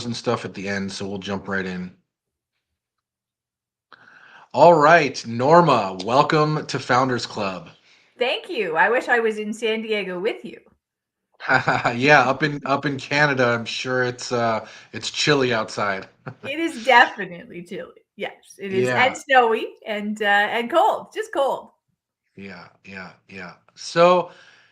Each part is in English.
and stuff at the end, so we'll jump right in. All right, Norma, welcome to Founders Club. Thank you. I wish I was in San Diego with you. Yeah, up in Canada, I'm sure it's chilly outside. It is definitely chilly. Yes, it is, and Yeah, snowy and cold, just cold. yeah. So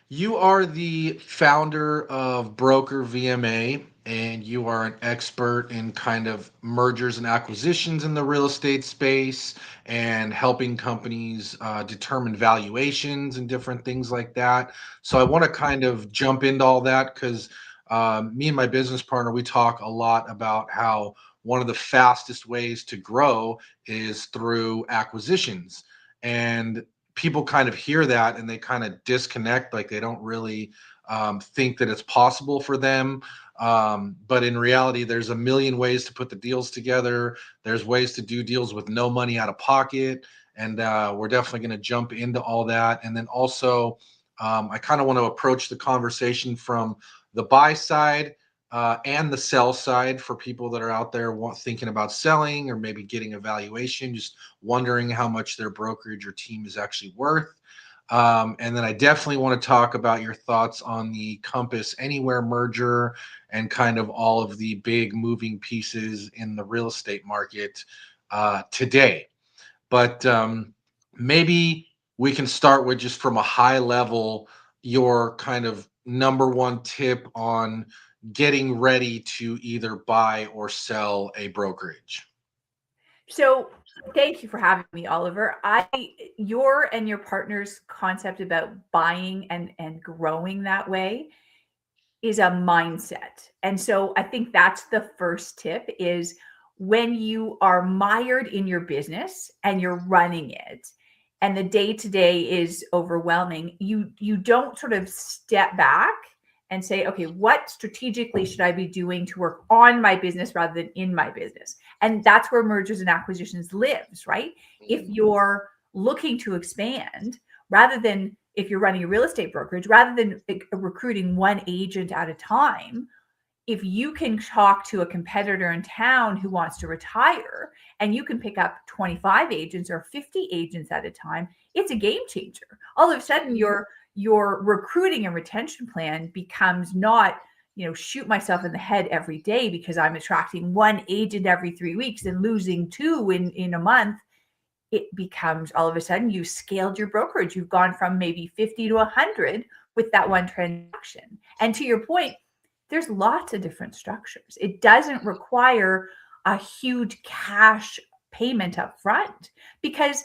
you are the founder of Broker VMA, and you are an expert in kind of mergers and acquisitions in the real estate space and helping companies determine valuations and different things like that. So I want to kind of jump into all that because me and my business partner, we talk a lot about how one of the fastest ways to grow is through acquisitions. And people kind of hear that and they kind of disconnect, like they don't really think that it's possible for them. But in reality, there's a million ways to put the deals together. There's ways to do deals with no money out of pocket. And we're definitely going to jump into all that. And then also, I kind of want to approach the conversation from the buy side and the sell side for people that are out there thinking about selling or maybe getting a valuation, just wondering how much their brokerage or team is actually worth. And then I definitely want to talk about your thoughts on the Compass Anywhere merger and kind of all of the big moving pieces in the real estate market today. But maybe we can start with just from a high level, your kind of number one tip on getting ready to either buy or sell a brokerage. So, thank you for having me, Oliver. Your and your partner's concept about buying and growing that way is a mindset. And so I think that's the first tip is when you are mired in your business and you're running it and the day to day is overwhelming, you don't sort of step back and say, okay, what strategically should I be doing to work on my business rather than in my business? And that's where mergers and acquisitions lives, right? If you're looking to expand, rather than if you're running a real estate brokerage, rather than recruiting one agent at a time, if you can talk to a competitor in town who wants to retire and you can pick up 25 agents or 50 agents at a time, it's a game changer. All of a sudden your recruiting and retention plan becomes not, shoot myself in the head every day because I'm attracting one agent every 3 weeks and losing two in a month. It becomes all of a sudden you scaled your brokerage. You've gone from maybe 50 to 100 with that one transaction. And to your point, there's lots of different structures. It doesn't require a huge cash payment up front because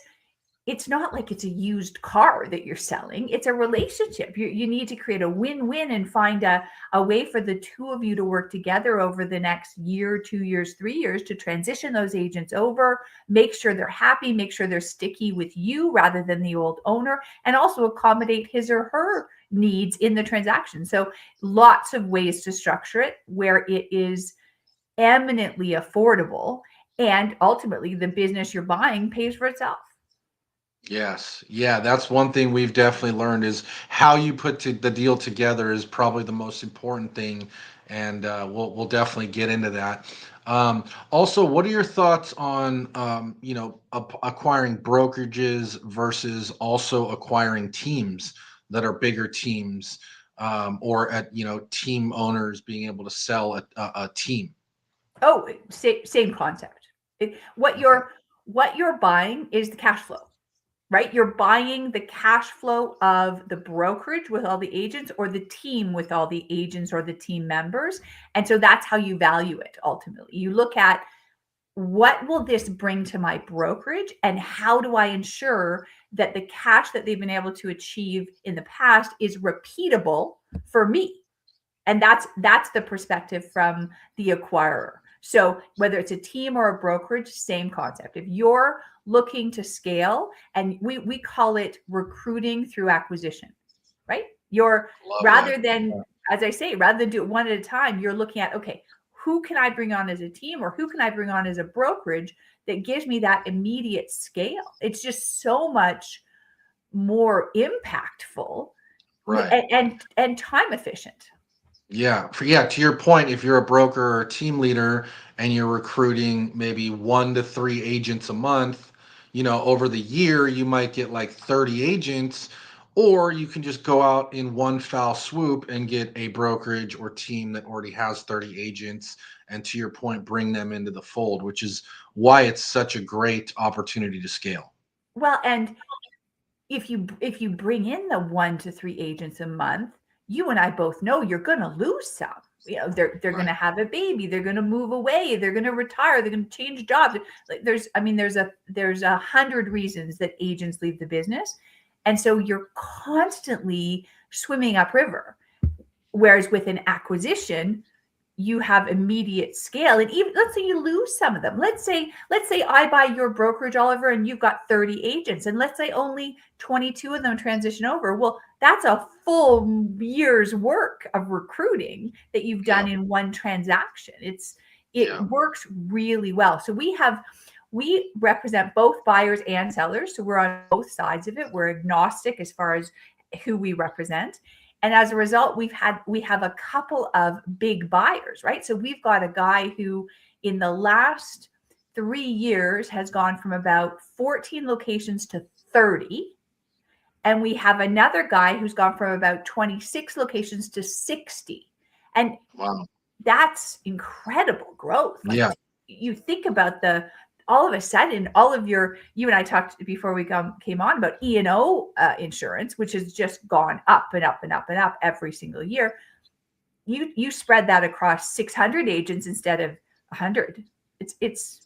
it's not like it's a used car that you're selling. It's a relationship. You need to create a win-win and find a way for the two of you to work together over the next year, 2 years, 3 years to transition those agents over, make sure they're happy, make sure they're sticky with you rather than the old owner, and also accommodate his or her needs in the transaction. So lots of ways to structure it where it is eminently affordable and ultimately the business you're buying pays for itself. Yes. Yeah, that's one thing we've definitely learned is how you put the deal together is probably the most important thing, and we'll definitely get into that. Also, what are your thoughts on acquiring brokerages versus also acquiring teams that are bigger teams, or at team owners being able to sell a team? Oh, same concept. Okay. What you're buying is the cash flow, right? You're buying the cash flow of the brokerage with all the agents or the team with all the agents or the team members. And so that's how you value it ultimately. You look at what will this bring to my brokerage and how do I ensure that the cash that they've been able to achieve in the past is repeatable for me? And that's the perspective from the acquirer. So whether it's a team or a brokerage, same concept. If you're looking to scale, and we call it recruiting through acquisition, right? You're Love rather that. than, as I say, rather than do it one at a time, you're looking at, okay, who can I bring on as a team or who can I bring on as a brokerage that gives me that immediate scale? It's just so much more impactful Right. and time efficient. Yeah, to your point, if you're a broker or a team leader and you're recruiting maybe 1 to 3 agents a month, over the year you might get like 30 agents, or you can just go out in one foul swoop and get a brokerage or team that already has 30 agents, and to your point, bring them into the fold, which is why it's such a great opportunity to scale. Well, and if you bring in the 1 to 3 agents a month, you and I both know you're going to lose some. They're going Right. to have a baby, they're going to move away, they're going to retire, they're going to change jobs. Like there's 100 reasons that agents leave the business, and so you're constantly swimming upriver. Whereas with an acquisition, you have immediate scale. And even let's say you lose some of them. Let's say I buy your brokerage, Oliver, and you've got 30 agents, and let's say only 22 of them transition over. Well, that's a full year's work of recruiting that you've Yeah. done in one transaction. It Yeah. works really well. So we represent both buyers and sellers. So we're on both sides of it. We're agnostic as far as who we represent. And as a result, we have a couple of big buyers, right? So we've got a guy who in the last 3 years has gone from about 14 locations to 30. And we have another guy who's gone from about 26 locations to 60. And Wow. that's incredible growth. Like Yeah. you think about the all of a sudden, all of you and I talked before we came on about E&O insurance, which has just gone up and up and up and up every single year. You spread that across 600 agents instead of 100. It's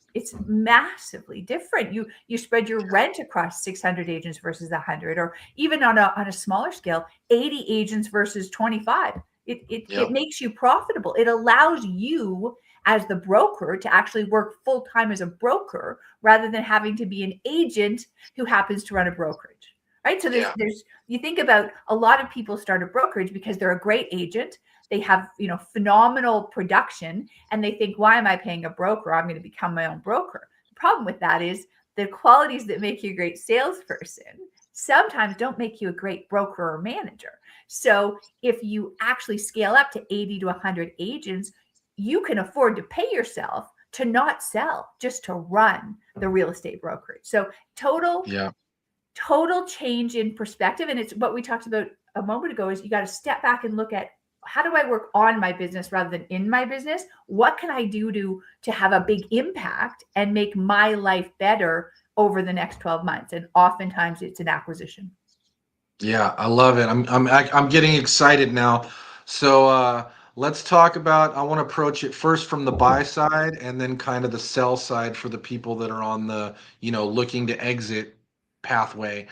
massively different. You spread your rent across 600 agents versus 100, or even on a smaller scale, 80 agents versus 25. It Yeah. makes you profitable. It allows you as the broker to actually work full time as a broker rather than having to be an agent who happens to run a brokerage. Right. So Yeah. there's you think about a lot of people start a brokerage because they're a great agent. They have, phenomenal production, and they think, why am I paying a broker? I'm going to become my own broker. The problem with that is the qualities that make you a great salesperson sometimes don't make you a great broker or manager. So if you actually scale up to 80 to 100 agents, you can afford to pay yourself to not sell, just to run the real estate brokerage. So total Yeah. total change in perspective. And it's what we talked about a moment ago is you got to step back and look at how do I work on my business rather than in my business? What can I do to have a big impact and make my life better over the next 12 months? And oftentimes it's an acquisition. Yeah, I love it. I'm getting excited now. So let's talk about. I want to approach it first from the buy side, and then kind of the sell side for the people that are on the looking to exit pathway.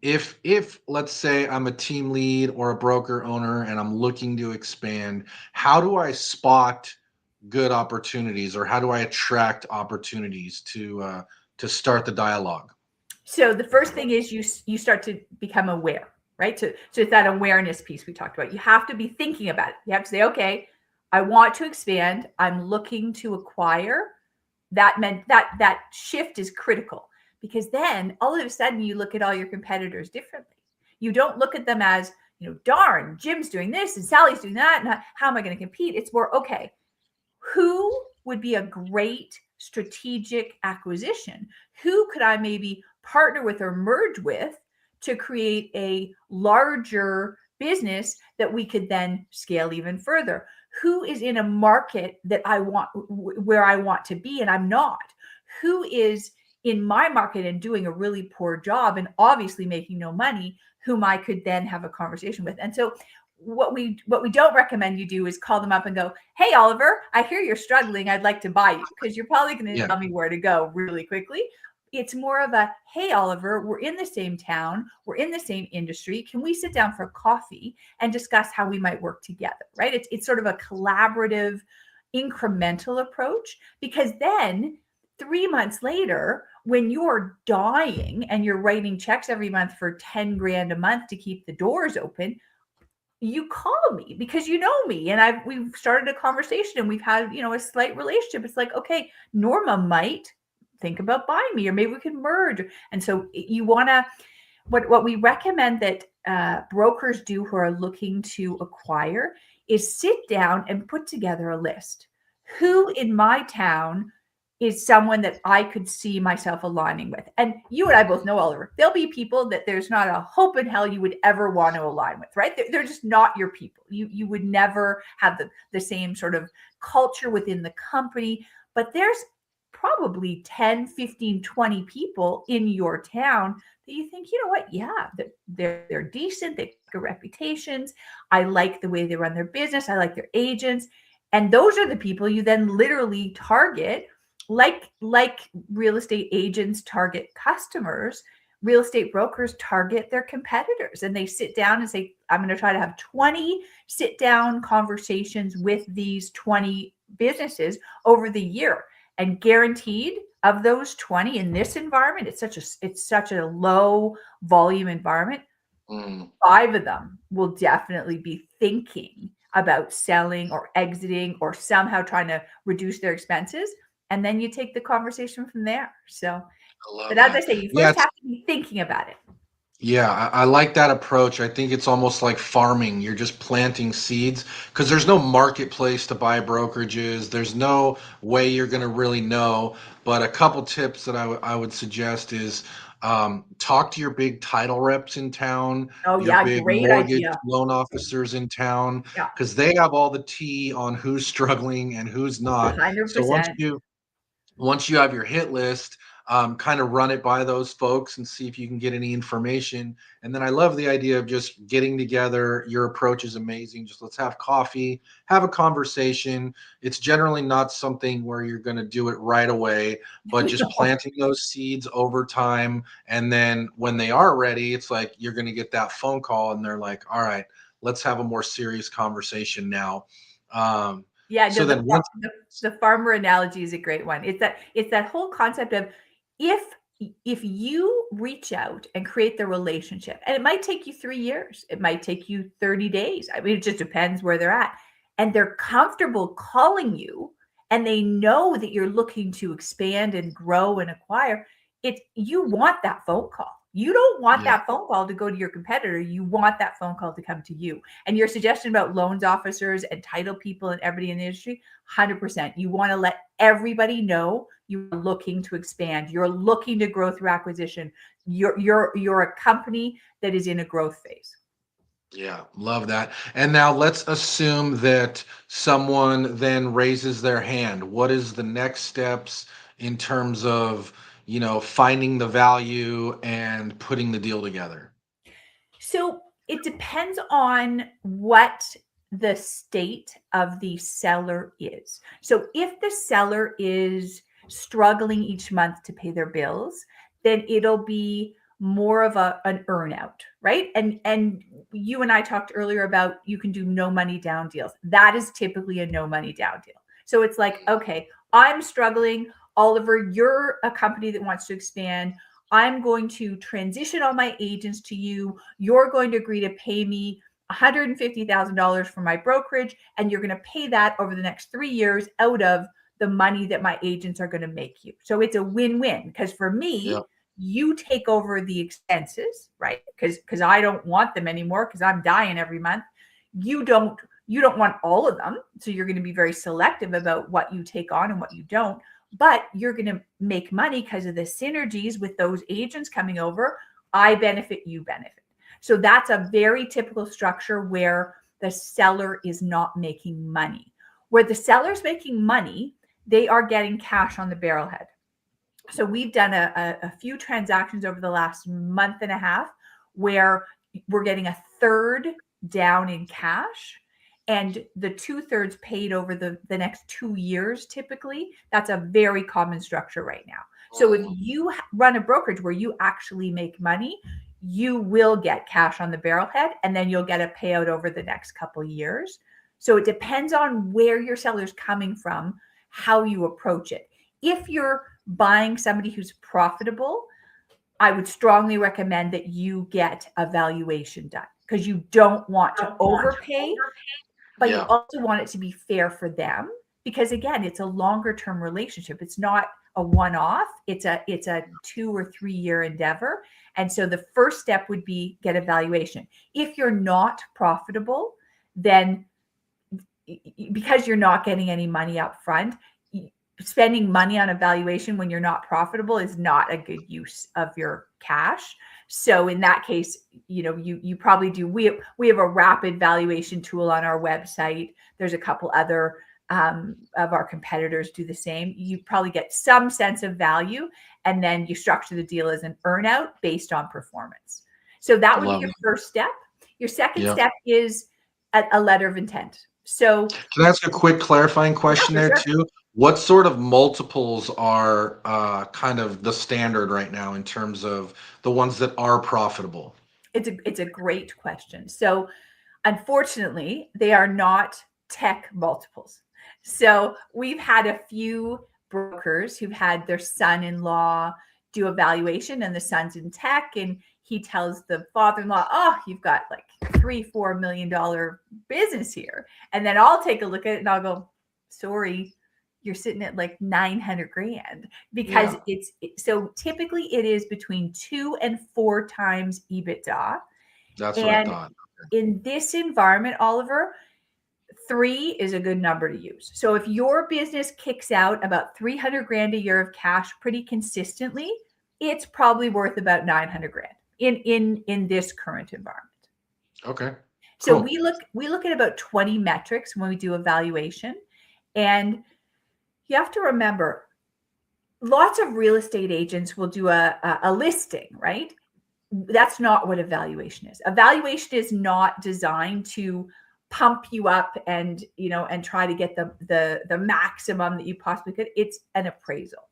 If let's say I'm a team lead or a broker owner and I'm looking to expand, how do I spot good opportunities, or how do I attract opportunities to start the dialogue? So the first thing is you start to become aware, right? So it's that awareness piece we talked about. You have to be thinking about it. You have to say, okay, I want to expand. I'm looking to acquire. That meant that shift is critical, because then all of a sudden you look at all your competitors differently. You don't look at them as, darn, Jim's doing this and Sally's doing that, and how am I going to compete? It's more, okay, who would be a great strategic acquisition? Who could I maybe partner with or merge with to create a larger business that we could then scale even further? Who is in a market that I want, where I want to be and I'm not? Who is in my market and doing a really poor job and obviously making no money, whom I could then have a conversation with? And so what we don't recommend you do is call them up and go, hey, Oliver, I hear you're struggling, I'd like to buy you, because you're probably going to Yeah. tell me where to go really quickly. It's more of a, hey, Oliver, we're in the same town, we're in the same industry, can we sit down for coffee and discuss how we might work together? Right? It's sort of a collaborative, incremental approach, because then 3 months later, when you're dying and you're writing checks every month for 10 grand a month to keep the doors open, you call me because you know me, and we've started a conversation and we've had, a slight relationship. It's like, okay, Norma might think about buying me, or maybe we can merge. And so you want to, what we recommend that brokers do who are looking to acquire is sit down and put together a list. Who in my town is someone that I could see myself aligning with? And you and I both know, Oliver, there'll be people that there's not a hope in hell you would ever want to align with, right? They're just not your people. You would never have the same sort of culture within the company. But there's probably 10, 15, 20 people in your town that you think, you know what, yeah, they're decent, they've got good reputations. I like the way they run their business. I like their agents. And those are the people you then literally target, like real estate agents target customers. Real estate brokers target their competitors, and they sit down and say, I'm going to try to have 20 sit down conversations with these 20 businesses over the year. And guaranteed, of those 20 in this environment, it's such a low volume environment. Mm. 5 of them will definitely be thinking about selling or exiting or somehow trying to reduce their expenses. And then you take the conversation from there. So, I love but as I that. say, you Yeah, first have to be thinking about it. yeah, I like that approach. I think it's almost like farming. You're just planting seeds because there's no marketplace to buy brokerages. There's no way you're going to really know. But a couple tips that I would suggest is talk to your big title reps in town, Oh, your yeah, big great mortgage idea. loan officers in town, Yeah, because they have all the tea on who's struggling and who's not. So 100%. once you have your hit list, kind of run it by those folks and see if you can get any information. And then I love the idea of just getting together. Your approach is amazing. Just let's have coffee, have a conversation. It's generally not something where you're going to do it right away, but just No. planting those seeds over time. And then when they are ready, it's like you're going to get that phone call and they're like, all right, let's have a more serious conversation now. Um, Yeah, no, so then once, the farmer analogy is a great one. It's that whole concept of if if you reach out and create the relationship, and it might take you 3 years, it might take you 30 days. I mean, it just depends where they're at. And they're comfortable calling you and they know that you're looking to expand and grow and acquire. You want that phone call. You don't want yeah. that phone call to go to your competitor. You want that phone call to come to you. And your suggestion about loans officers and title people and everybody in the industry, 100%. You want to let everybody know you're looking to expand. You're looking to grow through acquisition. You're a company that is in a growth phase. Yeah, love that. And now let's assume that someone then raises their hand. What is the next steps in terms of, finding the value and putting the deal together? So it depends on what the state of the seller is. So if the seller is struggling each month to pay their bills, then it'll be more of an earnout, right? And you and I talked earlier about you can do no money down deals. That is typically a no money down deal. So it's like, okay, I'm struggling. Oliver, you're a company that wants to expand. I'm going to transition all my agents to you. You're going to agree to pay me $150,000 for my brokerage, and you're going to pay that over the next 3 years out of the money that my agents are going to make you. So it's a win-win because for Yeah, me, you take over the expenses, right? Because I don't want them anymore because I'm dying every month. You don't want all of them, so you're going to be very selective about what you take on and what you don't, but you're going to make money because of the synergies with those agents coming over. I benefit, you benefit. So that's a very typical structure where the seller is not making money. Where the seller's making money, they are getting cash on the barrelhead. So we've done a few transactions over the last month and a half where we're getting a third down in cash and the 2/3 paid over the next 2 years. Typically, that's a very common structure right now. So if mhm, you run a brokerage where you actually make money, you will get cash on the barrelhead and then you'll get a payout over the next couple of years. So it depends on where your seller's coming from, how you approach it. If you're buying somebody who's profitable, I would strongly recommend that you get a valuation done because you don't want to overpay, but you yeah, also want it to be fair for them because again, it's a longer term relationship. It's not a one off. It's a 2 or 3 year endeavor. And so the first step would be get a valuation. If you're not profitable, then because you're not getting any money up front, spending money on a valuation when you're not profitable is not a good use of your cash. So in that case, you probably do. We have a rapid valuation tool on our website. There's a couple other of our competitors do the same. You probably get some sense of value, and then you structure the deal as an earnout based on performance. So that would be Love your it. first step. Your second Yeah. step is a letter of intent. So Can I ask a quick clarifying yeah, question for there sure. too? What sort of multiples are kind of the standard right now in terms of the ones that are profitable? It's a great question. So unfortunately, they are not tech multiples. So we've had a few brokers who've had their son-in-law do a valuation, and the son's in tech, and he tells the father-in-law, "Oh, you've got like $3-4 million business here." And then I'll take a look at it and I'll go, "Sorry, you're sitting at like 900 grand," because Yeah, so typically it is between 2 and 4 times EBITDA. that's what I And thought. in this environment, Oliver, 3 is a good number to use. So if your business kicks out about 300 grand a year of cash pretty consistently, it's probably worth about 900 grand in this current environment. Okay, So cool. we look at about 20 metrics when we do evaluation, and you have to remember lots of real estate agents will do a listing, right? That's not what evaluation is. Evaluation is not designed to pump you up and and try to get the maximum that you possibly could. It's an appraisal.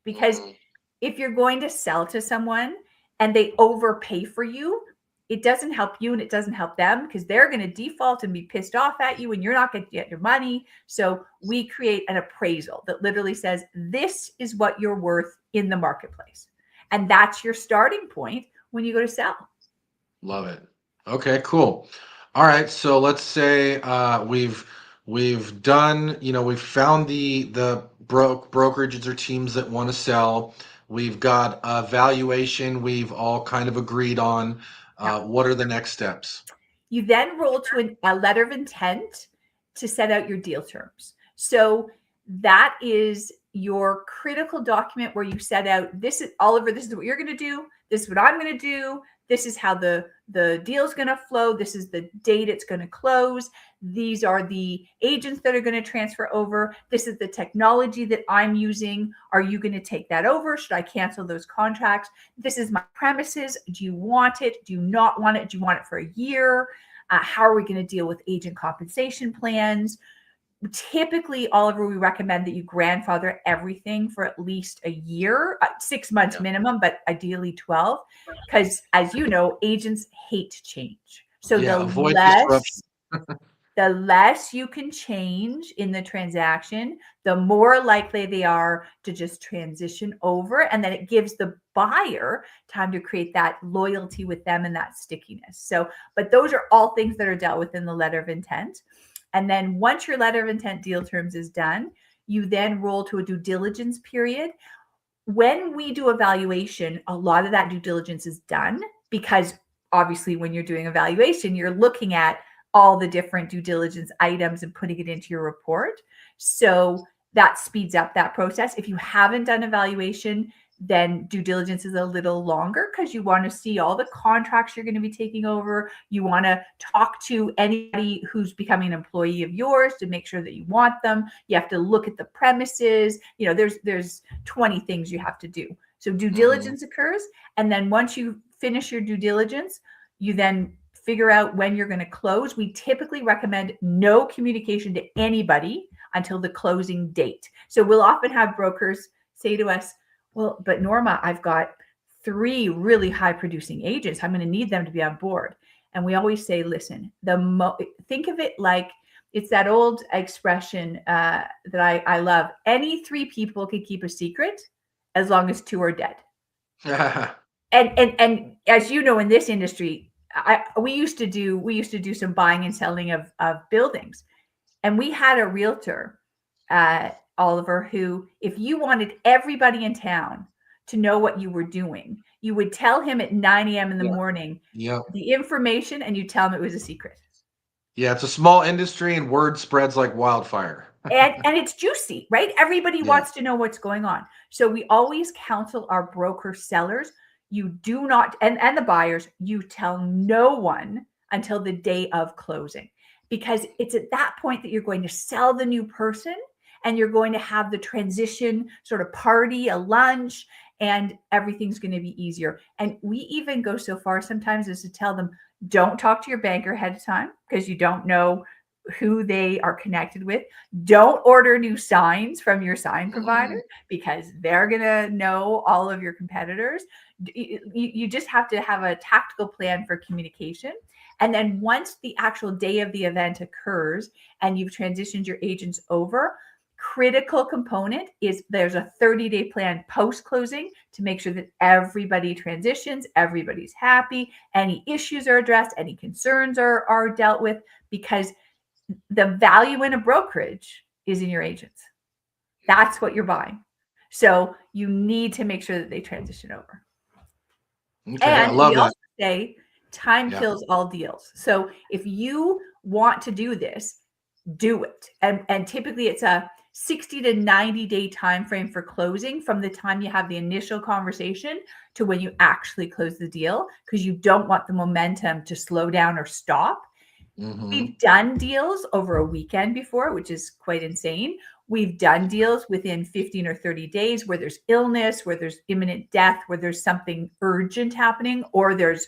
Because Mhm. if you're going to sell to someone and they overpay for you, it doesn't help you and it doesn't help them, because they're going to default and be pissed off at you and you're not going to get your money. So we create an appraisal that literally says, this is what you're worth in the marketplace. And that's your starting point when you go to sell. Love it. Okay, cool. All right, so let's say we've done, we've found the brokerages or teams that want to sell. We've got a valuation we've all kind of agreed on. Yeah. What are the next steps? You then roll to a letter of intent to set out your deal terms. So that is your critical document where you set out, this is Oliver, this is what you're going to do. This is what I'm going to do. This is how the deal is going to flow. This is the date it's going to close. These are the agents that are going to transfer over. This is the technology that I'm using. Are you going to take that over? Should I cancel those contracts? This is my premises. Do you want it? Do you not want it? Do you want it for a year? How are we going to deal with agent compensation plans? Typically, Oliver, we recommend that you grandfather everything for at least a year, 6 months Yeah, minimum, but ideally 12. Because as you know, agents hate change. So yeah, avoid disruption. the less you can change in the transaction, the more likely they are to just transition over. And then it gives the buyer time to create that loyalty with them and that stickiness. So, but those are all things that are dealt with in the letter of intent. And then once your letter of intent deal terms is done, you then roll to a due diligence period. When we do evaluation, a lot of that due diligence is done, because obviously when you're doing evaluation, you're looking at all the different due diligence items and putting it into your report. So that speeds up that process. If you haven't done evaluation, then due diligence is a little longer, because you want to see all the contracts you're going to be taking over. You want to talk to anybody who's becoming an employee of yours to make sure that you want them. You have to look at the premises. There's 20 things you have to do. So due Hmm. diligence occurs. And then once you finish your due diligence, you then figure out when you're going to close. We typically recommend no communication to anybody until the closing date. So we'll often have brokers say to us, well, but Norma, I've got 3 really high producing agents. I'm going to need them to be on board. And we always say, listen, think of it like, it's that old expression that I love. Any 3 people can keep a secret as long as 2 are dead. And as you know, in this industry, we used to do some buying and selling of buildings, and we had a realtor, Oliver, who, if you wanted everybody in town to know what you were doing, you would tell him at 9 a.m. in the Yeah, morning yeah, the information, and you tell him it was a secret. Yeah, it's a small industry and word spreads like wildfire. And it's juicy, right? Everybody Yeah. wants to know what's going on. So we always counsel our broker sellers, you do not, and the buyers, you tell no one until the day of closing, because it's at that point that you're going to sell the new person, and you're going to have the transition sort of party, a lunch, and everything's going to be easier. And we even go so far sometimes as to tell them, don't talk to your banker ahead of time, because you don't know who they are connected with. Don't order new signs from your sign provider, Mhm. because they're going to know all of your competitors. You just have to have a tactical plan for communication. And then once the actual day of the event occurs and you've transitioned your agents over, critical component is there's a 30-day plan post closing to make sure that everybody transitions, everybody's happy, any issues are addressed, any concerns are dealt with, because the value in a brokerage is in your agents. That's what you're buying. So you need to make sure that they transition over. Okay, I And love we that. also say time Yeah. kills all deals. So if you want to do this, do it. And typically it's a 60 to 90 day time frame for closing from the time you have the initial conversation to when you actually close the deal, because you don't want the momentum to slow down or stop. Hmm. We've done deals over a weekend before, which is quite insane. We've done deals within 15 or 30 days where there's illness, where there's imminent death, where there's something urgent happening, or there's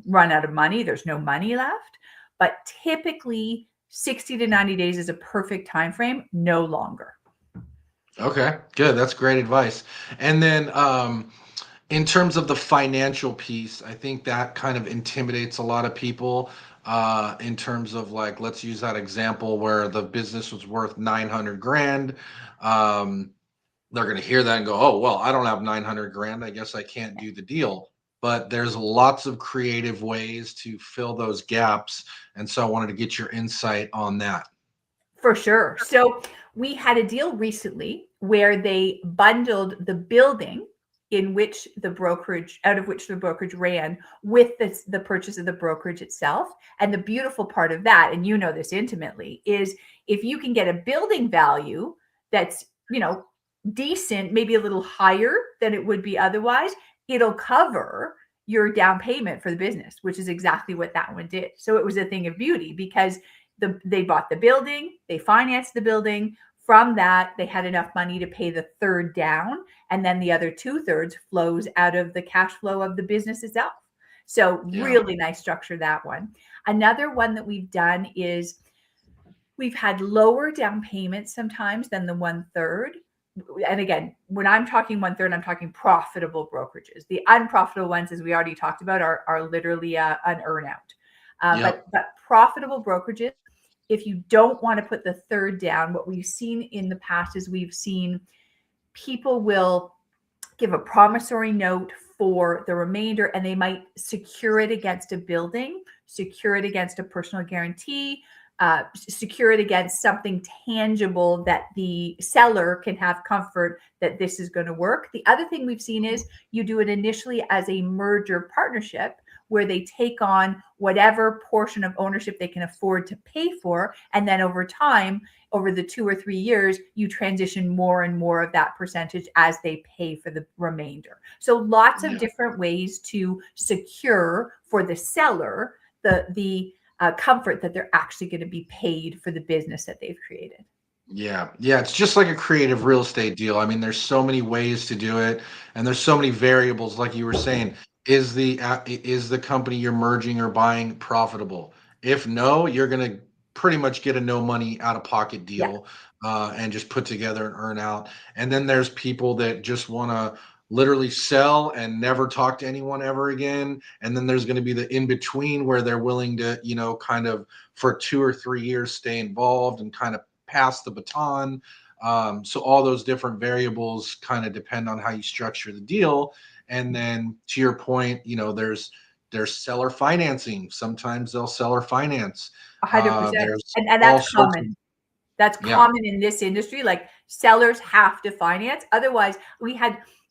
run out of money, there's no money left. But typically 60 to 90 days is a perfect time frame, no longer. Okay, good. That's great advice. And then in terms of the financial piece, I think that kind of intimidates a lot of people. In terms of like, let's use that example where the business was worth 900 grand. Um, they're going to hear that and go, oh, well, I don't have 900 grand. I guess I can't do the deal. But there's lots of creative ways to fill those gaps. And so I wanted to get your insight on that. For sure. So we had a deal recently where they bundled the building in which the brokerage, out of which the brokerage ran, with the purchase of the brokerage itself. And the beautiful part of that, and you know this intimately, is if you can get a building value that's, decent, maybe a little higher than it would be otherwise, it'll cover your down payment for the business, which is exactly what that one did. So it was a thing of beauty, because they bought the building, they financed the building. From that, they had enough money to pay the third down, and then the other two-thirds flows out of the cash flow of the business itself. So Yeah. really nice structure, that one. Another one that we've done is we've had lower down payments sometimes than the one third. And again, when I'm talking one third, I'm talking profitable brokerages. The unprofitable ones, as we already talked about, are literally an earnout. Yep. But profitable brokerages, if you don't want to put the third down, what we've seen in the past is we've seen people will give a promissory note for the remainder, and they might secure it against a building, secure it against a personal guarantee, secure it against something tangible that the seller can have comfort that this is going to work. The other thing we've seen is you do it initially as a merger partnership, where they take on whatever portion of ownership they can afford to pay for. And then over time, over the 2 or 3 years, you transition more and more of that percentage as they pay for the remainder. So lots of Yeah. different ways to secure for the seller the comfort that they're actually going to be paid for the business that they've created. Yeah, yeah, it's just like a creative real estate deal. I mean, there's so many ways to do it, and there's so many variables. Like you were saying, is the company you're merging or buying profitable? If no, you're gonna pretty much get a no money out of pocket Yeah. deal, and just put together and earn out. And then there's people that just want to literally sell and never talk to anyone ever again. And then there's going to be the in between where they're willing to, kind of for 2 or 3 years stay involved and kind of pass the baton. So all those different variables kind of depend on how you structure the deal. And then to your point, there's seller financing. Sometimes they'll seller finance. 100%. There's And all that's sorts of common. That's yeah. common in this industry. Like sellers have to finance. Otherwise,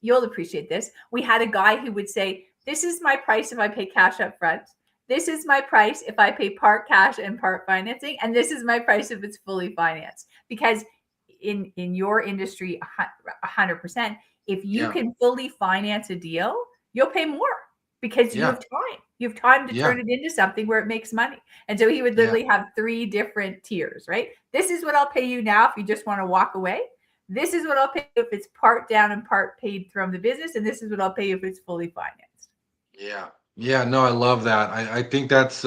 you'll appreciate this. We had a guy who would say, this is my price if I pay cash up front. this is my price if I pay part cash and part financing, and this is my price if it's fully financed. Because in your industry, 100%, if you Yeah. can fully finance a deal, you'll pay more because you have Yeah. time. You have time to Yeah. turn it into something where it makes money. And so he would Yeah. literally have 3 different tiers, right? This is what I'll pay you now if you just want to walk away. This is what I'll pay you if it's part down and part paid from the business, and this is what I'll pay you if it's fully financed. Yeah. Yeah, no, I love that. I think that's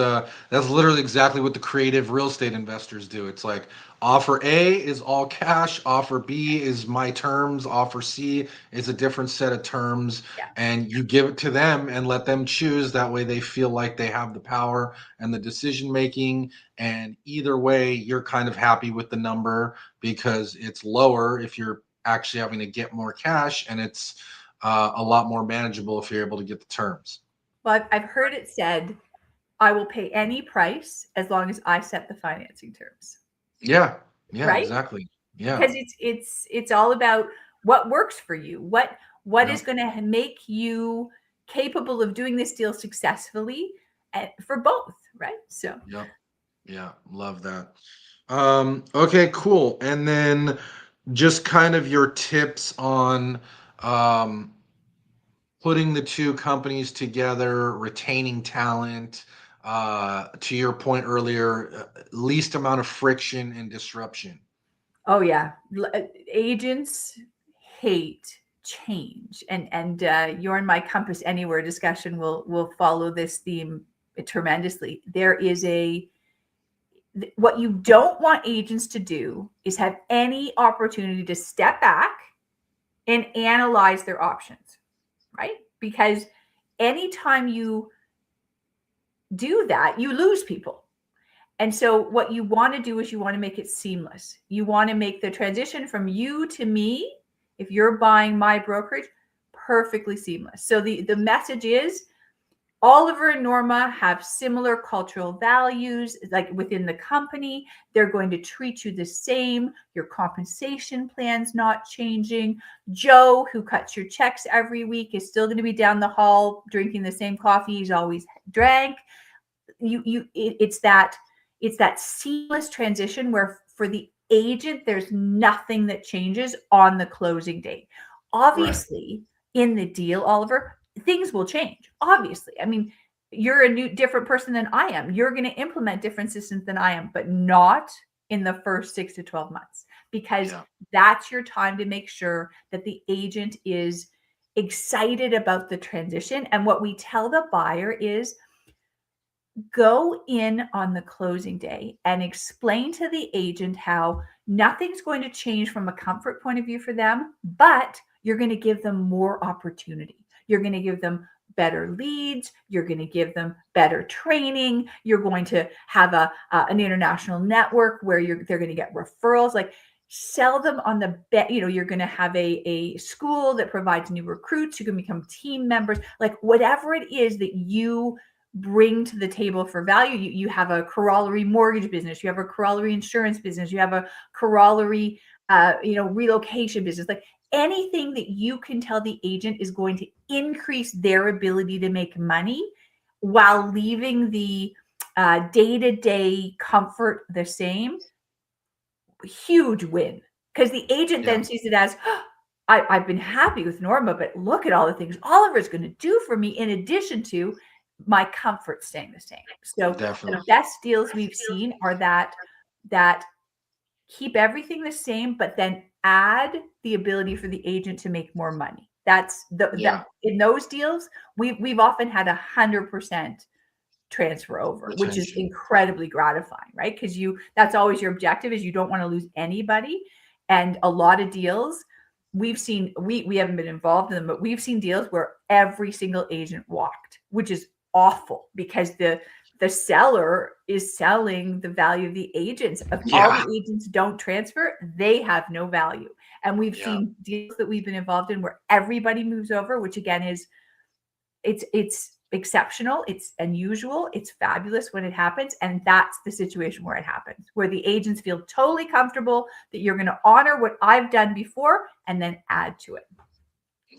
literally exactly what the creative real estate investors do. It's like offer A is all cash, offer B is my terms, offer C is a different set of terms, Yeah. and you give it to them and let them choose. That way they feel like they have the power and the decision making. And either way, you're kind of happy with the number because it's lower if you're actually having to get more cash, and it's a lot more manageable if you're able to get the terms. Well, I've heard it said, I will pay any price as long as I set the financing terms, Yeah. Yeah, right? exactly. Yeah. Because it's all about what works for you. What is Yep. going to make you capable of doing this deal successfully for both, right? So, Yep. Yeah. Love that. Okay, cool. And then just kind of your tips on um, putting the two companies together, retaining talent, to your point earlier, least amount of friction and disruption. oh yeah, agents hate change, and you're in my compass anywhere discussion will follow this theme tremendously. There is a what you don't want agents to do is have any opportunity to step back and analyze their options, right? Because anytime you do that, you lose people. And so, what you want to do is you want to make it seamless. You want to make the transition from you to me, if you're buying my brokerage, perfectly seamless. So, the message is Oliver and Norma have similar cultural values, like within the company. They're going to treat you the same. Your compensation plan's not changing. Joe, who cuts your checks every week, is still going to be down the hall drinking the same coffee he's always drank. It's that seamless transition where for the agent there's nothing that changes on the closing date. Right. Obviously, in the deal, Oliver, things will change. Obviously, I mean, you're a new different person than I am. You're going to implement different systems than I am, but not in the first 6 to 12 months, because Yeah. that's your time to make sure that the agent is excited about the transition. And what we tell the buyer is go in on the closing day and explain to the agent how nothing's going to change from a comfort point of view for them, but you're going to give them more opportunity. You're going to give them better leads. You're going to give them better training. You're going to have an international network where they're going to get referrals. Like, sell them on the bet. You're going to have a school that provides new recruits. You can become team members. Like, whatever it is that you bring to the table for value. You have a corollary mortgage business, you have a corollary insurance business, you have a corollary relocation business. Like, anything that you can tell the agent is going to increase their ability to make money while leaving the day-to-day comfort the same, huge win. Because the agent Yeah. then sees it as, I've been happy with Norma, but look at all the things Oliver's going to do for me in addition to my comfort staying the same. So the Definitely. best deals we've seen are that keep everything the same, but then add the ability for the agent to make more money. That's that Yeah. in those deals, we've often had 100% transfer over, which is Retention. incredibly gratifying, right? Because that's always your objective, is you don't want to lose anybody. And a lot of deals we've seen, we haven't been involved in them, but we've seen deals where every single agent walked, which is awful because the seller is selling the value of the agents. If all Yeah. the agents don't transfer, they have no value. And we've Yeah. seen deals that we've been involved in where everybody moves over, which again is it's exceptional, it's unusual, it's fabulous when it happens, and that's the situation where it happens, where the agents feel totally comfortable that you're going to honor what I've done before and then add to it.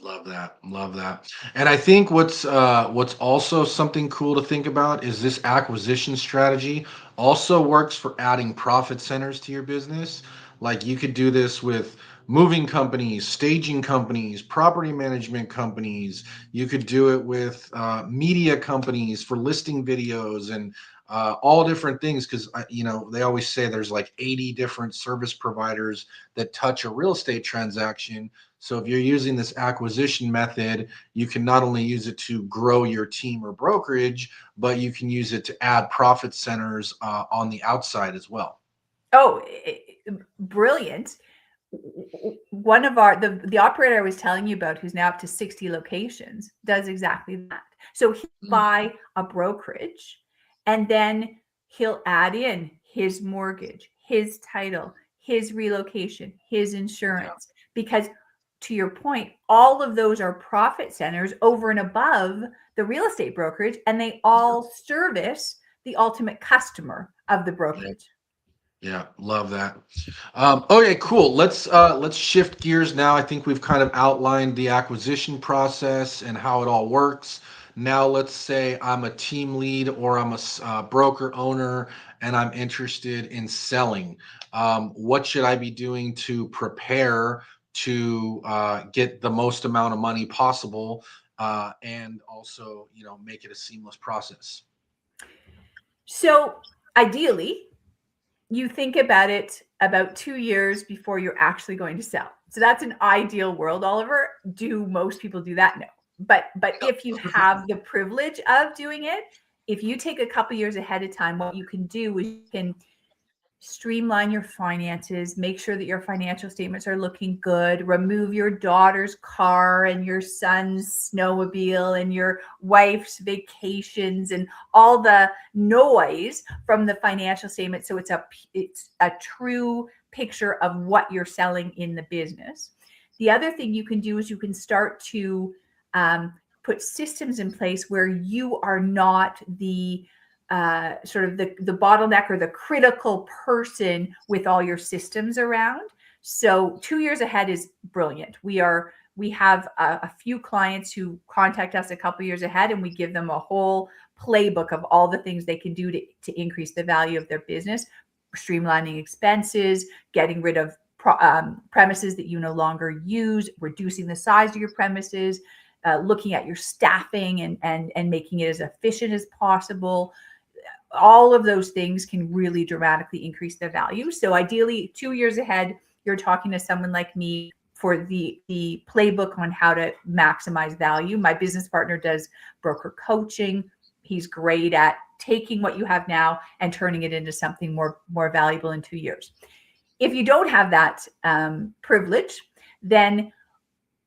Love that. Love that. And I think what's also something cool to think about is this acquisition strategy also works for adding profit centers to your business. Like you could do this with moving companies, staging companies, property management companies. You could do it with media companies for listing videos and all different things. Because they always say there's like 80 different service providers that touch a real estate transaction. So if you're using this acquisition method, you can not only use it to grow your team or brokerage, but you can use it to add profit centers on the outside as well. Oh, brilliant. One of our the operator I was telling you about, who's now up to 60 locations, does exactly that. So he'll Mm. buy a brokerage, and then he'll add in his mortgage, his title, his relocation, his Yeah, insurance, because to your point, all of those are profit centers over and above the real estate brokerage, and they all service the ultimate customer of the yeah, brokerage. yeah. Love that. Okay, cool. Let's shift gears now. I think we've kind of outlined the acquisition process and how it all works. Now, let's say I'm a team lead or I'm a broker owner and I'm interested in selling. What should I be doing to prepare to get the most amount of money possible and also, make it a seamless process? So ideally, you think about it about 2 years before you're actually going to sell. So that's an ideal world, Oliver. Do most people do that? No. But if you have the privilege of doing it, if you take a couple years ahead of time, what you can do is you can streamline your finances, make sure that your financial statements are looking good, remove your daughter's car and your son's snowmobile and your wife's vacations and all the noise from the financial statement, so it's a true picture of what you're selling in the business. The other thing you can do is you can start to put systems in place where you are not the sort of the bottleneck or the critical person with all your systems around. So 2 years ahead is brilliant. We have a few clients who contact us a couple years ahead, and we give them a whole playbook of all the things they can do to increase the value of their business, streamlining expenses, getting rid of premises that you no longer use, reducing the size of your premises, looking at your staffing and making it as efficient as possible. All of those things can really dramatically increase the value. So ideally, 2 years ahead, you're talking to someone like me for the playbook on how to maximize value. My business partner does broker coaching. He's great at taking what you have now and turning it into something more valuable in 2 years. If you don't have that privilege, then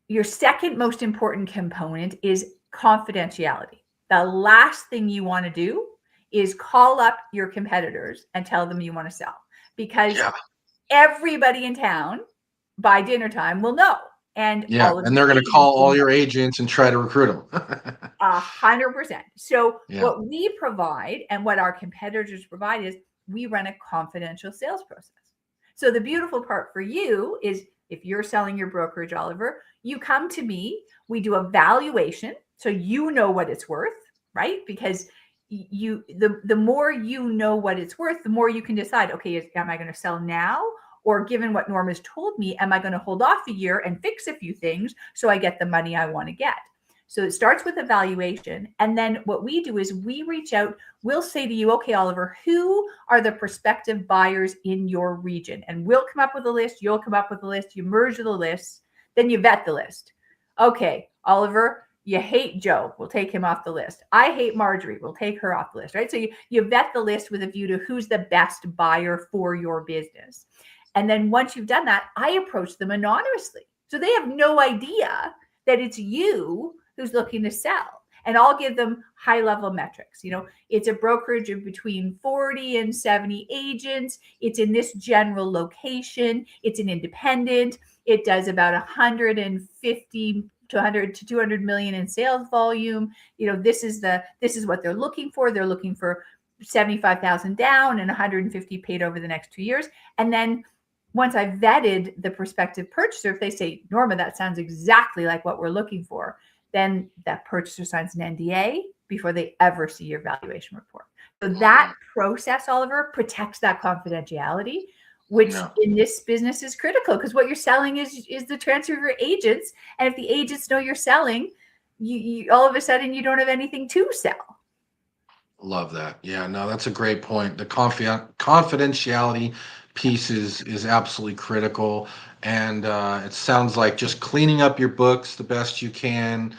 your second most important component is confidentiality. The last thing you want to do is call up your competitors and tell them you want to sell, because Yeah. everybody in town by dinner time will know, and Yeah. all of And your they're going to agents call will all know. your agents and try to recruit them. 100%. So Yeah. what we provide and what our competitors provide is we run a confidential sales process. So the beautiful part for you is if you're selling your brokerage, Oliver, you come to me, we do a valuation so you know what it's worth, right? Because the more you know what it's worth, the more you can decide, okay, am I going to sell now? Or given what Norma's told me, am I going to hold off a year and fix a few things so I get the money I want to get? So it starts with evaluation. And then what we do is we reach out, we'll say to you, okay, Oliver, who are the prospective buyers in your region? And we'll come up with a list, you'll come up with a list, you merge the lists, then you vet the list. Okay, Oliver, you hate Joe, we'll take him off the list. I hate Marjorie, we'll take her off the list, right? So you vet the list with a view to who's the best buyer for your business. And then once you've done that, I approach them anonymously. So they have no idea that it's you who's looking to sell. And I'll give them high level metrics. It's a brokerage of between 40 and 70 agents. It's in this general location. It's an independent. It does about 150 to 100 to 200 million in sales volume. This is what they're looking for. They're looking for 75,000 down and 150 paid over the next 2 years. And then once I've vetted the prospective purchaser, if they say, Norma, that sounds exactly like what we're looking for, then that purchaser signs an NDA before they ever see your valuation report. So Love that that. process, Oliver, protects that confidentiality, which Yeah. in this business is critical, because what you're selling is the transfer of your agents. And if the agents know you're selling, you all of a sudden you don't have anything to sell. Love that. Yeah, no, that's a great point. The confidentiality piece is absolutely critical, and it sounds like just cleaning up your books the best you can,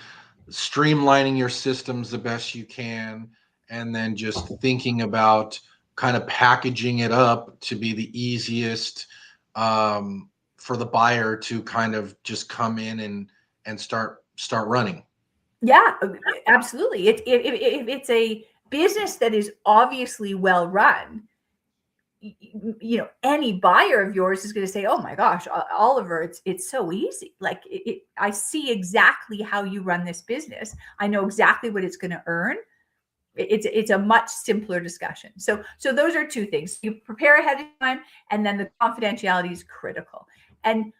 streamlining your systems the best you can, and then just thinking about kind of packaging it up to be the easiest for the buyer to kind of just come in and start running. Yeah, absolutely. If it's a business that is obviously well run, any buyer of yours is going to say, "Oh my gosh, Oliver, it's so easy. Like I see exactly how you run this business. I know exactly what it's going to earn." It's a much simpler discussion. So those are two things. You prepare ahead of time, and then the confidentiality is critical. And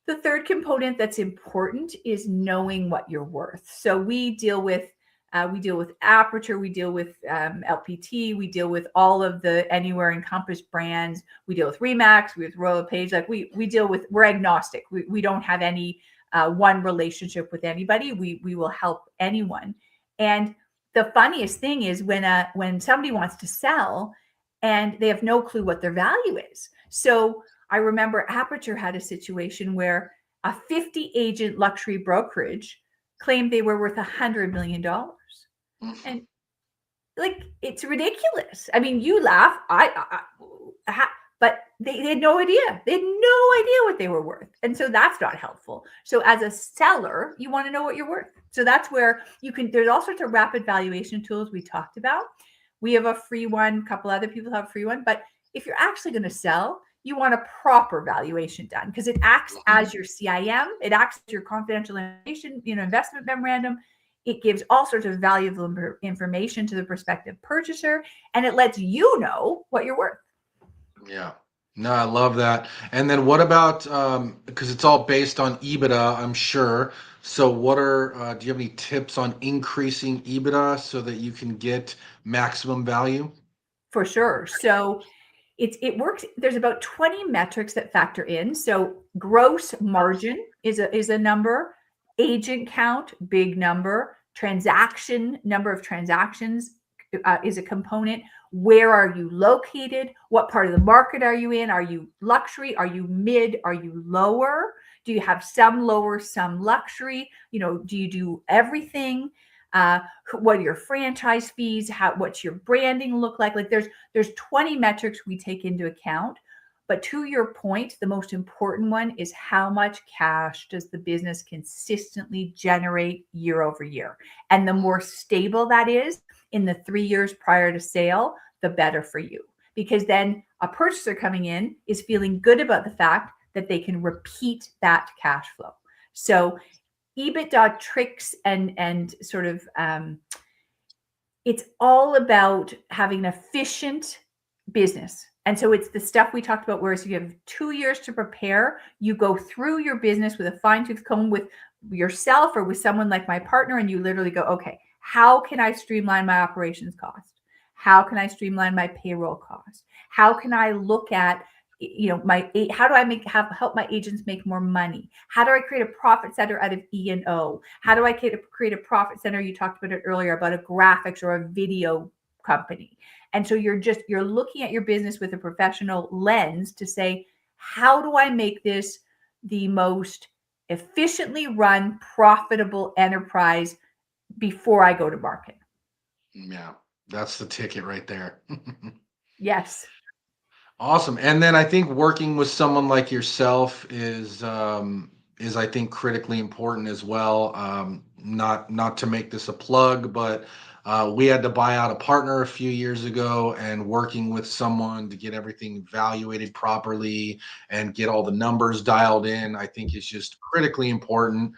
the third component that's important is knowing what you're worth. So we deal with Aperture, we deal with LPT, we deal with all of the Anywhere Encompass brands, we deal with Remax, we with Royal Page. Like we're agnostic. We don't have any one relationship with anybody. We will help anyone. And the funniest thing is when somebody wants to sell and they have no clue what their value is. So I remember Aperture had a situation where a 50 agent luxury brokerage claimed they were worth $100 million. And like, it's ridiculous. I mean, you laugh, but they had no idea. They had no idea what they were worth. And so that's not helpful. So as a seller, you want to know what you're worth. So that's where there's all sorts of rapid valuation tools we talked about. We have a free one, a couple other people have a free one. But if you're actually going to sell, you want a proper valuation done, because it acts as your CIM, it acts as your confidential information, investment memorandum. It gives all sorts of valuable information to the prospective purchaser, and it lets you know what you're worth. Yeah. No, I love that. And then what about because it's all based on EBITDA, I'm sure. So do you have any tips on increasing EBITDA so that you can get maximum value? For sure. So it works. There's about 20 metrics that factor in. So gross margin is a number, agent count, big number, number of transactions is a component. Where are you located? What part of the market are you in? Are you luxury? Are you mid? Are you lower? Do you have some lower, some luxury? Do you do everything? What are your franchise fees? What's your branding look like? Like there's 20 metrics we take into account. But to your point, the most important one is how much cash does the business consistently generate year over year? And the more stable that is in the 3 years prior to sale, the better for you. Because then a purchaser coming in is feeling good about the fact that they can repeat that cash flow. So EBITDA tricks and sort of it's all about having an efficient business. And so it's the stuff we talked about, whereas you have 2 years to prepare, you go through your business with a fine tooth comb with yourself or with someone like my partner, and you literally go, okay, how can I streamline my operations cost? How can I streamline my payroll cost? How can I look at how do I help my agents make more money? How do I create a profit center out of E&O? How do I create a profit center? You talked about it earlier about a graphics or a video company. And so you're looking at your business with a professional lens to say, how do I make this the most efficiently run, profitable enterprise before I go to market? Yeah, that's the ticket right there. Yes, Awesome. And then I think working with someone like yourself is I think critically important as well. Not to make this a plug, but we had to buy out a partner a few years ago, and working with someone to get everything evaluated properly and get all the numbers dialed in, I think is just critically important.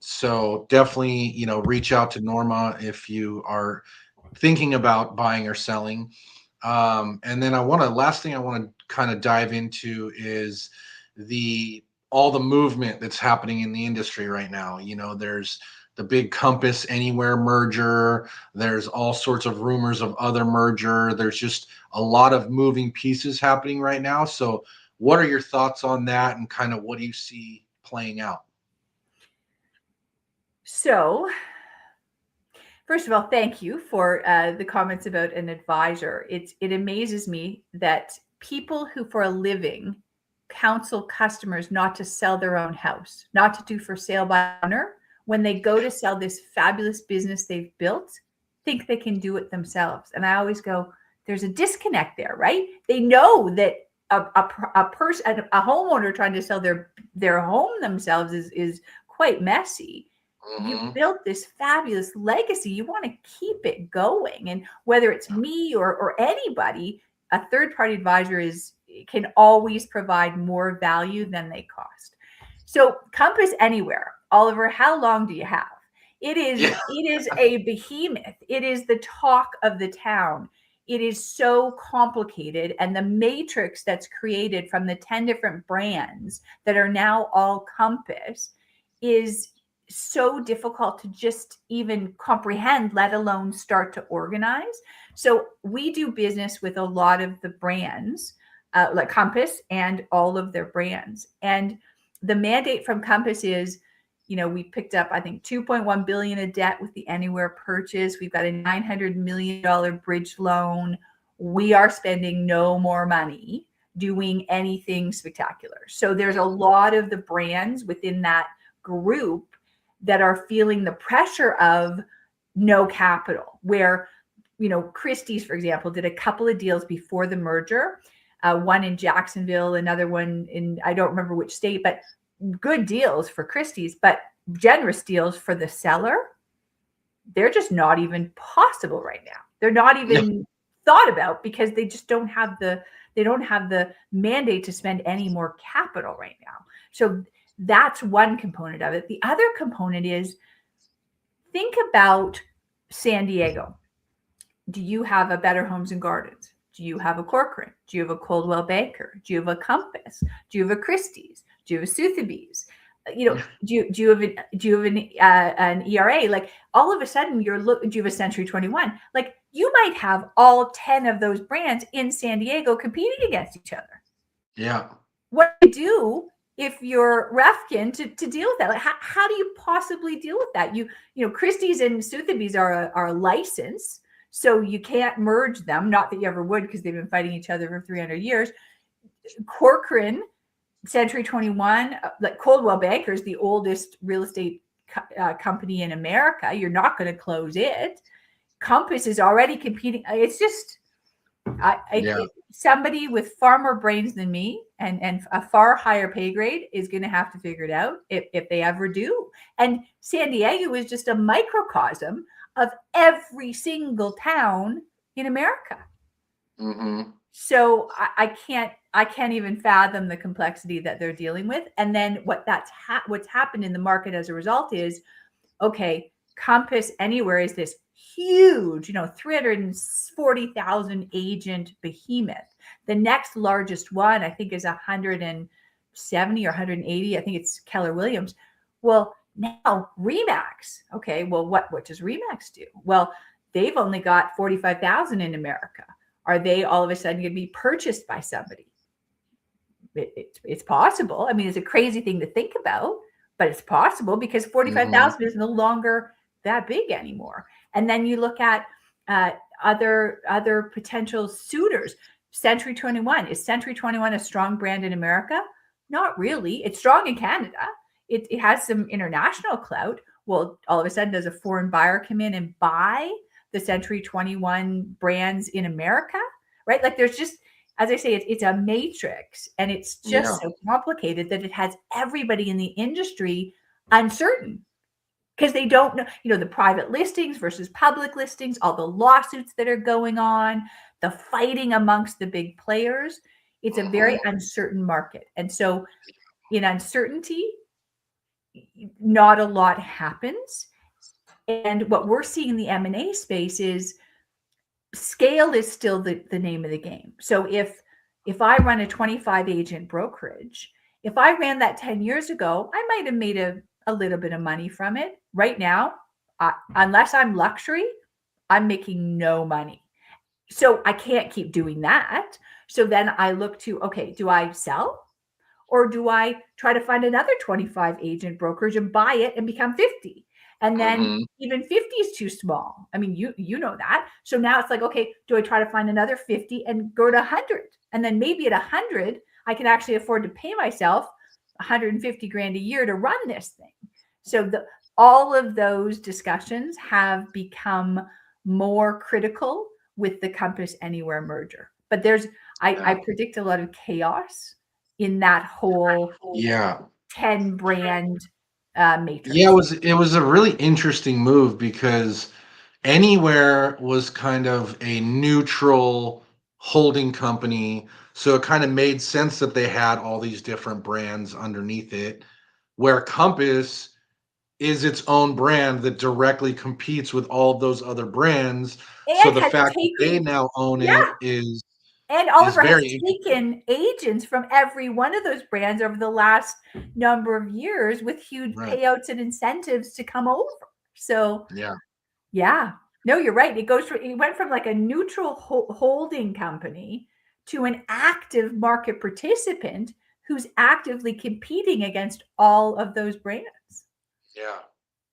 So definitely, reach out to Norma if you are thinking about buying or selling. And then last thing I want to kind of dive into is the all the movement that's happening in the industry right now. There's the big Compass Anywhere merger. There's all sorts of rumors of other merger. There's just a lot of moving pieces happening right now. So, what are your thoughts on that, and kind of what do you see playing out? So, first of all, thank you for the comments about an advisor. It amazes me that people who, for a living, counsel customers not to sell their own house, not to do for sale by owner, when they go to sell this fabulous business they've built, think they can do it themselves. And I always go, there's a disconnect there, right? They know that a person, a homeowner trying to sell their home themselves is quite messy. You Mm-hmm. built this fabulous legacy. You want to keep it going. And whether it's me or anybody, a third party advisor can always provide more value than they cost. So Compass Anywhere, Oliver, how long do you have? It is Yeah. it is a behemoth. It is the talk of the town. It is so complicated, and the matrix that's created from the 10 different brands that are now all Compass is so difficult to just even comprehend, let alone start to organize. So we do business with a lot of the brands, like Compass and all of their brands. And the mandate from Compass is, we picked up, I think, 2.1 billion of debt with the Anywhere purchase. We've got a $900 million bridge loan. We are spending no more money doing anything spectacular. So there's a lot of the brands within that group that are feeling the pressure of no capital, where, Christie's, for example, did a couple of deals before the merger, one in Jacksonville, another one in, I don't remember which state, but good deals for Christie's, but generous deals for the seller. They're just not even possible right now. They're not even thought about because they just don't have the mandate to spend any more capital right now. So that's one component of it. The other component is, think about San Diego. Do you have a Better Homes and Gardens? Do you have a Corcoran? Do you have a Coldwell Banker? Do you have a Compass? Do you have a Christie's? Do you have a Sotheby's? Do you have an ERA? Like, all of a sudden do you have a Century 21? Like, you might have all 10 of those brands in San Diego competing against each other. Yeah. What do you do if you're Refkin to deal with that? Like, how do you possibly deal with that? Christie's and Sotheby's are a license, so you can't merge them. Not that you ever would, because they've been fighting each other for 300 years. Corcoran, Century 21, like Coldwell Banker is the oldest real estate company in America. You're not going to close it. Compass is already competing. It's just, somebody with far more brains than me and a far higher pay grade is going to have to figure it out if they ever do. And San Diego is just a microcosm of every single town in America. Mm-hmm. So I can't even fathom the complexity that they're dealing with. And then what's happened in the market as a result is, okay, Compass Anywhere is this huge, 340,000 agent behemoth. The next largest one, I think, is 170 or 180. I think it's Keller Williams. Well, now Remax. Okay, well, what does Remax do? Well, they've only got 45,000 in America. Are they all of a sudden going to be purchased by somebody? It's possible. I mean, it's a crazy thing to think about, but it's possible, because 45,000 is no longer that big anymore. And then you look at other potential suitors. Century 21. Is Century 21 a strong brand in America? Not really. It's strong in Canada. It has some international clout. Well, all of a sudden, does a foreign buyer come in and buy the Century 21 brands in America? Right? Like, there's just, as I say, it's a matrix, and it's just so complicated that it has everybody in the industry uncertain, because they don't know, the private listings versus public listings, all the lawsuits that are going on, the fighting amongst the big players. It's a very uncertain market. And so in uncertainty, not a lot happens. And what we're seeing in the M&A space is scale is still the name of the game. So if I run a 25 agent brokerage, if I ran that 10 years ago, I might have made a little bit of money from it. Right now, unless I'm luxury, I'm making no money. So I can't keep doing that. So then I look to, okay, do I sell? Or do I try to find another 25 agent brokerage and buy it and become 50? And then Hmm. even 50 is too small. I mean, you know that. So now it's like, okay, do I try to find another 50 and go to 100? And then maybe at 100, I can actually afford to pay myself 150 grand a year to run this thing. So all of those discussions have become more critical with the Compass Anywhere merger. But I Yeah. predict a lot of chaos in that whole Yeah. 10 brand Yeah, matrix. it was a really interesting move because Anywhere was kind of a neutral holding company, so it kind of made sense that they had all these different brands underneath it. Where Compass is its own brand that directly competes with all of those other brands. So And the has fact that they taken, now own yeah, it and is Oliver has very interesting. taken agents from every one of those brands over the last number of years with huge Right. payouts and incentives to come over. So, Yeah. yeah, no, you're right. It went from like a neutral holding company to an active market participant who's actively competing against all of those brands. Yeah.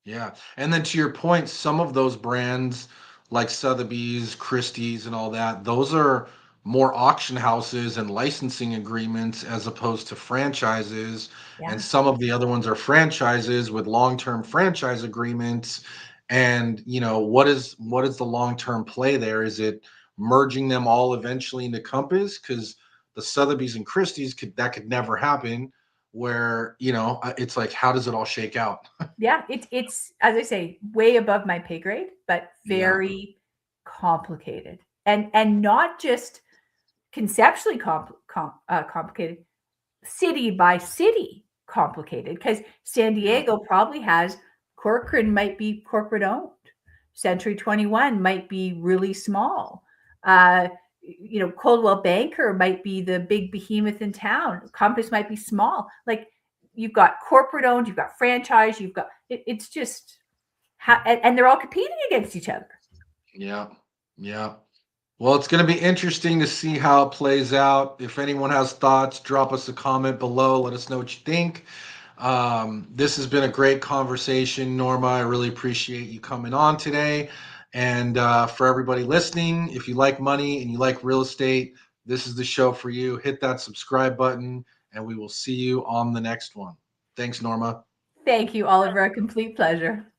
Yeah. And then to your point, some of those brands like Sotheby's, Christie's, and all that, those are more auction houses and licensing agreements as opposed to franchises. And Yeah. some of the other ones are franchises with long-term franchise agreements. And what is the long-term play there? Is it merging them all eventually into Compass? Because the Sotheby's and Christie's could never happen. Where it's like, how does it all shake out? Yeah, it's as I say, way above my pay grade, but Yeah. very complicated, and not just conceptually complicated, city by city complicated. Because San Yeah. Diego probably has Corcoran might be corporate owned, Century 21 might be really small. Coldwell Banker might be the big behemoth in town. Compass might be small. Like you've got corporate owned, you've got franchise, you've got it's just and they're all competing against each other. Yeah. Yeah. Well, it's going to be interesting to see how it plays out. If anyone has thoughts, drop us a comment below. Let us know what you think. This has been a great conversation, Norma. I really appreciate you coming on today. And for everybody listening, if you like money and you like real estate, this is the show for you. Hit that subscribe button, and we will see you on the next one. Thanks, Norma. Thank you, Oliver. A complete pleasure.